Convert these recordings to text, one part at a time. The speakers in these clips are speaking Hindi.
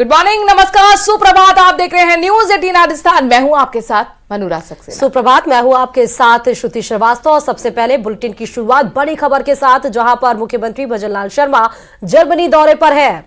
गुड मॉर्निंग, नमस्कार, सुप्रभात। आप देख रहे हैं न्यूज 18 राजस्थान। मैं हूं आपके साथ मनूराज सक्सेना। सुप्रभात, मैं हूं आपके साथ श्रुति श्रीवास्तव। सबसे पहले बुलेटिन की शुरुआत बड़ी खबर के साथ, जहां पर मुख्यमंत्री भजनलाल शर्मा जर्मनी दौरे पर है।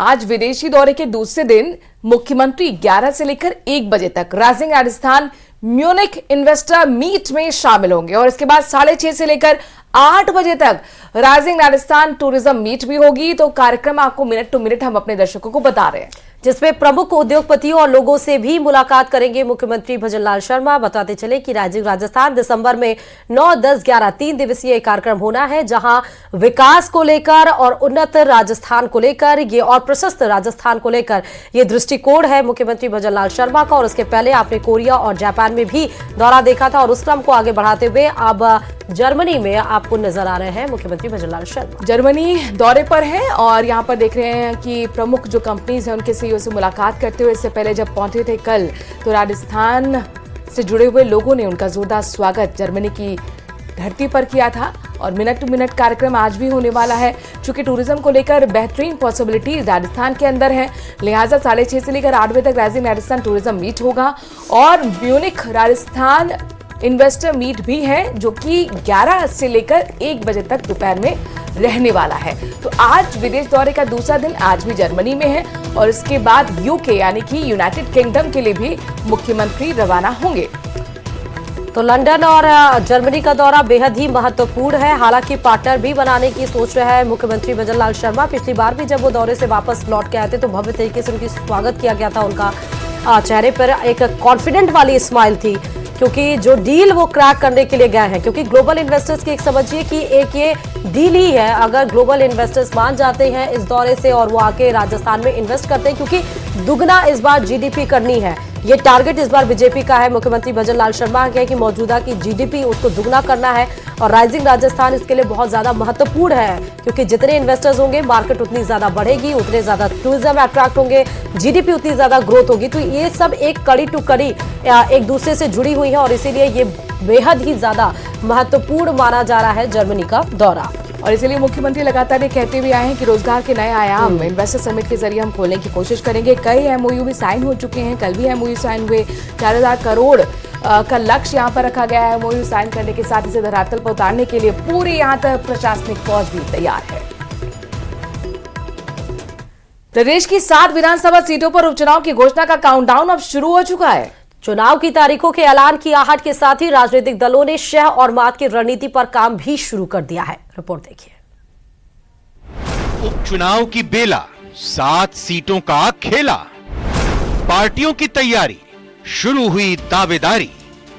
आज विदेशी दौरे के दूसरे दिन मुख्यमंत्री 11 से लेकर 1 बजे तक rising Rajasthan Munich investor meet में शामिल होंगे और इसके बाद 6:30 से लेकर 8 बजे तक राइजिंग राजस्थान टूरिज्म मीट भी होगी। तो कार्यक्रम आपको मिनट टू मिनट हम अपने दर्शकों को बता रहे हैं, जिसमें प्रमुख उद्योगपतियों और लोगों से भी मुलाकात करेंगे मुख्यमंत्री भजनलाल शर्मा। बताते चले कि राइजिंग राजस्थान दिसंबर में 9, 10, 11 3 दिवसीय कार्यक्रम होना है, जहां विकास को लेकर और उन्नत राजस्थान को लेकर ये और प्रशस्त राजस्थान को लेकर ये दृष्टिकोण है मुख्यमंत्री भजनलाल शर्मा का। और उसके पहले आपने कोरिया और जापान में भी दौरा देखा था और उस क्रम को आगे बढ़ाते हुए अब जर्मनी में आपको नजर आ रहे हैं मुख्यमंत्री भजनलाल शर्मा। जर्मनी दौरे पर है और यहाँ पर देख रहे हैं कि प्रमुख जो कंपनीज हैं उनके सीईओ से मुलाकात करते हुए इससे पहले जब पहुंचे थे कल, तो राजस्थान से जुड़े हुए लोगों ने उनका जोरदार स्वागत जर्मनी की धरती पर किया था। और मिनट टू मिनट कार्यक्रम आज भी होने वाला है। चूंकि टूरिज्म को लेकर बेहतरीन पॉसिबिलिटीज राजस्थान के अंदर है, लिहाजा 6:30 से लेकर 8 बजे तक राइजिंग राजस्थान टूरिज्म मीट होगा और म्यूनिख राजस्थान इन्वेस्टर मीट भी है, जो कि 11 से लेकर 1 बजे तक दोपहर में रहने वाला है। तो आज विदेश दौरे का दूसरा दिन आज भी जर्मनी में है और इसके बाद यूके यानी कि यूनाइटेड किंगडम के लिए भी मुख्यमंत्री रवाना होंगे। तो लंदन और जर्मनी का दौरा बेहद ही महत्वपूर्ण है। हालांकि पार्टनर भी बनाने की सोच रहे हैं मुख्यमंत्री भजनलाल शर्मा। पिछली बार भी जब वो दौरे से वापस लौट के आए थे तो भव्य तरीके से उनकी स्वागत किया गया था। उनका चेहरे पर एक कॉन्फिडेंट वाली स्माइल थी, क्योंकि जो डील वो क्रैक करने के लिए गए हैं। क्योंकि ग्लोबल इन्वेस्टर्स की एक समझिए कि एक ये डील ही है, अगर ग्लोबल इन्वेस्टर्स मान जाते हैं इस दौरे से और वो आके राजस्थान में इन्वेस्ट करते हैं, क्योंकि दुगना इस बार जीडीपी करनी है। ये टारगेट इस बार बीजेपी का है। मुख्यमंत्री भजनलाल शर्मा कहे कि मौजूदा की जीडीपी उसको दुगना करना है और राइजिंग राजस्थान इसके लिए बहुत ज्यादा महत्वपूर्ण है, क्योंकि जितने इन्वेस्टर्स होंगे मार्केट उतनी ज्यादा बढ़ेगी, उतने ज्यादा टूरिज्म अट्रैक्ट होंगे, जीडीपी उतनी ज्यादा ग्रोथ होगी। तो ये सब एक कड़ी टू कड़ी एक दूसरे से जुड़ी हुई है और इसीलिए ये बेहद ही ज्यादा महत्वपूर्ण माना जा रहा है जर्मनी का दौरा। और इसलिए मुख्यमंत्री लगातार ये कहते हुए आए हैं कि रोजगार के नए आयाम इन्वेस्टर समिट के जरिए हम खोलने की कोशिश करेंगे। कई एमओयू भी साइन हो चुके हैं, कल भी एमओयू साइन हुए। 4000 करोड़ का लक्ष्य यहाँ पर रखा गया है एमओयू साइन करने के साथ इसे धरातल पर उतारने के लिए पूरी यहाँ तक प्रशासनिक फौज भी तैयार है। प्रदेश की 7 विधानसभा सीटों पर उपचुनाव की घोषणा का काउंटडाउन अब शुरू हो चुका है। चुनाव की तारीखों के ऐलान की आहट के साथ ही राजनीतिक दलों ने शह और मात की रणनीति पर काम भी शुरू कर दिया है। रिपोर्ट देखिए। उपचुनाव की बेला, 7 सीटों का खेला, पार्टियों की तैयारी, शुरू हुई दावेदारी।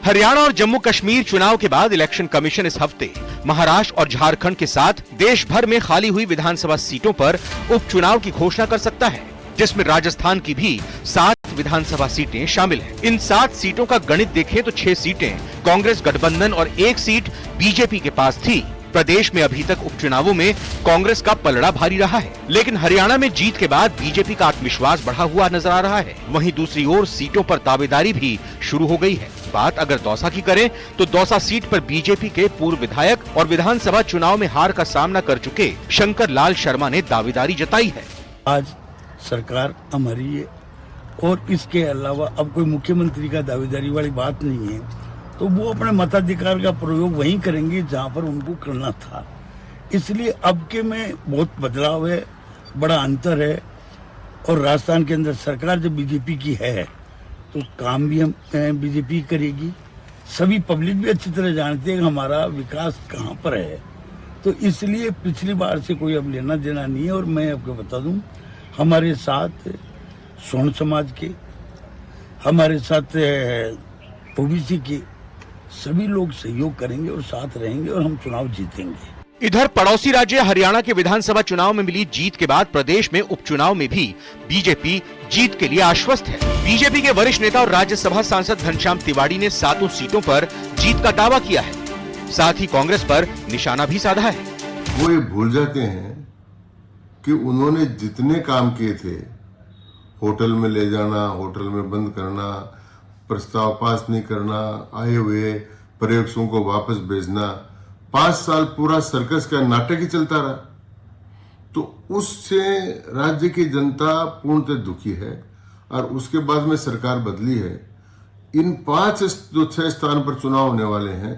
हरियाणा और जम्मू कश्मीर चुनाव के बाद इलेक्शन कमीशन इस हफ्ते महाराष्ट्र और झारखंड के साथ देश भर में खाली हुई विधानसभा सीटों पर उपचुनाव की घोषणा कर सकता है, जिसमें राजस्थान की भी 7 विधानसभा सीटें शामिल हैं। इन 7 सीटों का गणित देखें तो 6 सीटें कांग्रेस गठबंधन और 1 सीट बीजेपी के पास थी। प्रदेश में अभी तक उपचुनावों में कांग्रेस का पलड़ा भारी रहा है, लेकिन हरियाणा में जीत के बाद बीजेपी का आत्मविश्वास बढ़ा हुआ नजर आ रहा है। वहीं दूसरी ओर सीटों पर दावेदारी भी शुरू हो गई है। बात अगर दौसा की करें तो दौसा सीट पर बीजेपी के पूर्व विधायक और विधानसभा चुनाव में हार का सामना कर चुके शंकर लाल शर्मा ने दावेदारी जताई है। आज सरकार हमारी है और इसके अलावा अब कोई मुख्यमंत्री का दावेदारी वाली बात नहीं है, तो वो अपने मताधिकार का प्रयोग वहीं करेंगे जहां पर उनको करना था। इसलिए अब के में बहुत बदलाव है, बड़ा अंतर है। और राजस्थान के अंदर सरकार जब बीजेपी की है तो काम भी हम बीजेपी करेगी। सभी पब्लिक भी अच्छी तरह जानते हैं कि हमारा विकास कहाँ पर है, तो इसलिए पिछली बार से कोई अब लेना देना नहीं है। और मैं आपको बता दूं, हमारे साथ सोन समाज के, हमारे साथ ओबीसी के सभी लोग सहयोग करेंगे और साथ रहेंगे और हम चुनाव जीतेंगे। इधर पड़ोसी राज्य हरियाणा के विधानसभा चुनाव में मिली जीत के बाद प्रदेश में उपचुनाव में भी बीजेपी जीत के लिए आश्वस्त है। बीजेपी के वरिष्ठ नेता और राज्यसभा सांसद घनश्याम तिवाड़ी ने 7 सीटों पर जीत का दावा किया है, साथ ही कांग्रेस पर निशाना भी साधा है। वो ये भूल जाते हैं कि उन्होंने जितने काम किए थे, होटल में ले जाना, होटल में बंद करना, प्रस्ताव पास नहीं करना, आए हुए पर्यवेक्षकों को वापस भेजना, 5 साल पूरा सर्कस का नाटक ही चलता रहा। तो उससे राज्य की जनता पूर्णतः दुखी है। और उसके बाद में सरकार बदली है। इन 5 जो 6 स्थान पर चुनाव होने वाले हैं,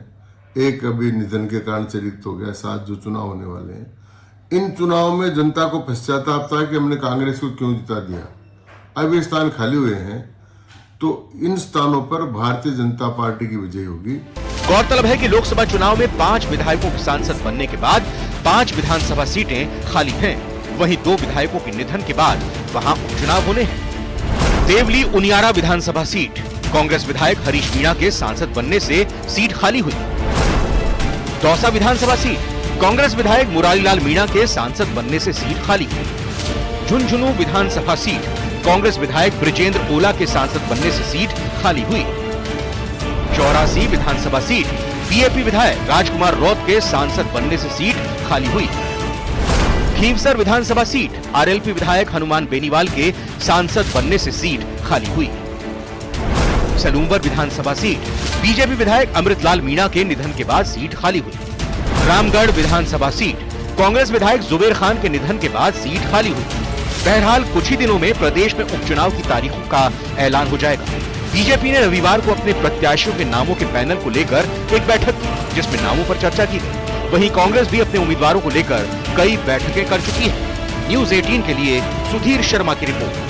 एक अभी निधन के कारण से रिक्त हो गया, 7 जो चुनाव होने वाले हैं, इन चुनाव में जनता को पश्चाताप था कि हमने कांग्रेस को क्यों जिता दिया। अब ये स्थान खाली हुए हैं, तो इन स्थानों पर भारतीय जनता पार्टी की विजय होगी। गौरतलब है कि लोकसभा चुनाव में 5 विधायकों के सांसद बनने के बाद 5 विधानसभा सीटें खाली हैं। वहीं 2 विधायकों के निधन के बाद वहां उपचुनाव होने हैं। देवली उनियारा विधानसभा सीट, कांग्रेस विधायक हरीश मीणा के सांसद बनने से सीट खाली हुई। दौसा विधानसभा सीट, कांग्रेस विधायक मुरारीलाल मीणा के सांसद बनने से सीट खाली हुई। झुंझुनू विधानसभा सीट, कांग्रेस विधायक ब्रिजेंद्र ओला के सांसद बनने से सीट खाली हुई। चौरासी विधानसभा सीट, बीएपी विधायक राजकुमार रौत के सांसद बनने से सीट खाली हुई। खींवसर विधानसभा सीट, आरएलपी विधायक हनुमान बेनीवाल के सांसद बनने से सीट खाली हुई। सलूंबर विधानसभा सीट, बीजेपी विधायक अमृतलाल मीणा के निधन के बाद सीट खाली हुई। रामगढ़ विधानसभा सीट, कांग्रेस विधायक जुबेर खान के निधन के बाद सीट खाली हुई। बहरहाल कुछ ही दिनों में प्रदेश में उपचुनाव की तारीखों का ऐलान हो जाएगा। बीजेपी ने रविवार को अपने प्रत्याशियों के नामों के पैनल को लेकर एक बैठक की, जिसमें नामों पर चर्चा की गई। वहीं कांग्रेस भी अपने उम्मीदवारों को लेकर कई बैठकें कर चुकी है। न्यूज़ 18 के लिए सुधीर शर्मा की रिपोर्ट।